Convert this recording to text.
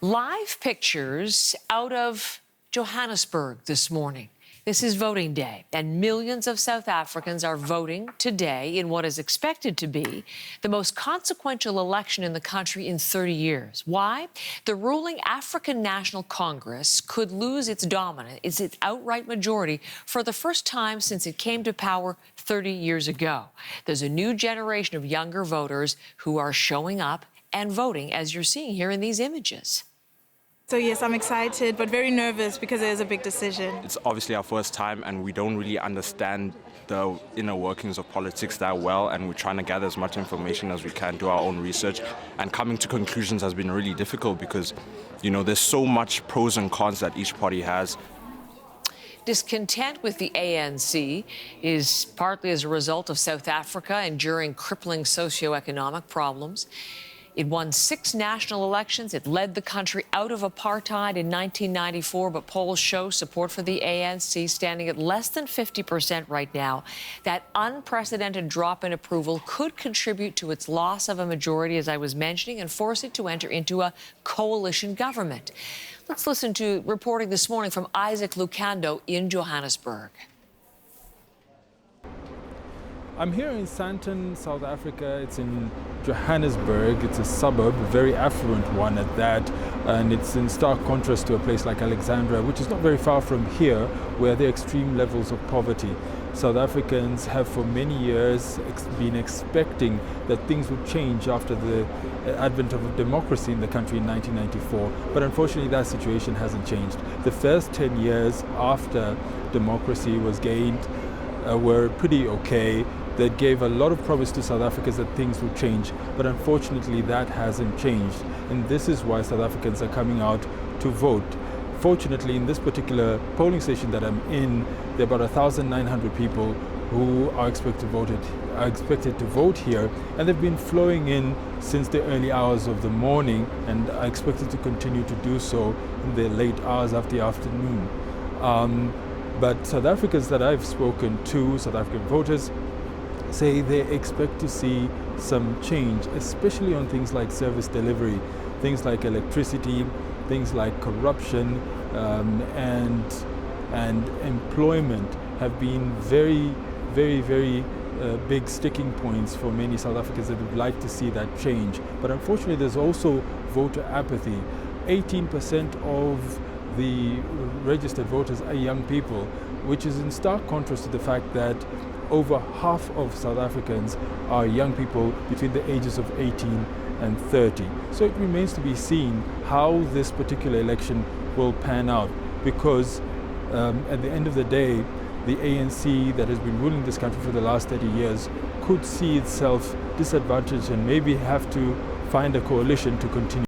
Live pictures out of Johannesburg this morning. This is voting day, and millions of South Africans are voting today in what is expected to be the most consequential election in the country in 30 years. Why? The ruling African National Congress could lose its outright majority for the first time since it came to power 30 years ago. There's a new generation of younger voters who are showing up and voting, as you're seeing here in these images. So yes, I'm excited, but very nervous because it is a big decision. It's obviously our first time and we don't really understand the inner workings of politics that well, and we're trying to gather as much information as we can, do our own research, and coming to conclusions has been really difficult because, you know, there's so much pros and cons that each party has. Discontent with the ANC is partly as a result of South Africa enduring crippling socioeconomic problems. It won 6 national elections. It led the country out of apartheid in 1994, but polls show support for the ANC standing at less than 50% right now. That unprecedented drop in approval could contribute to its loss of a majority, as I was mentioning, and force it to enter into a coalition government. Let's listen to reporting this morning from Isaac Lucando in Johannesburg. I'm here in Sandton, South Africa. It's in Johannesburg. It's a suburb, a very affluent one at that, and it's in stark contrast to a place like Alexandria, which is not very far from here, where there are extreme levels of poverty. South Africans have for many years been expecting that things would change after the advent of democracy in the country in 1994, but unfortunately that situation hasn't changed. The first 10 years after democracy was gained were pretty okay. That gave a lot of promise to South Africans that things would change, but unfortunately that hasn't changed, and this is why South Africans are coming out to vote. Fortunately, in this particular polling station that I'm in, there are about 1,900 people who are expected to vote here, and they've been flowing in since the early hours of the morning and are expected to continue to do so in the late hours of the afternoon. But South Africans that I've spoken to, South African voters, say they expect to see some change, especially on things like service delivery, things like electricity, things like corruption, and employment have been very big sticking points for many South Africans that would like to see that change. But unfortunately, there's also voter apathy. 18% of the registered voters are young people, which is in stark contrast to the fact that over half of South Africans are young people between the ages of 18 and 30. So it remains to be seen how this particular election will pan out, because at the end of the day, the ANC that has been ruling this country for the last 30 years could see itself disadvantaged and maybe have to find a coalition to continue.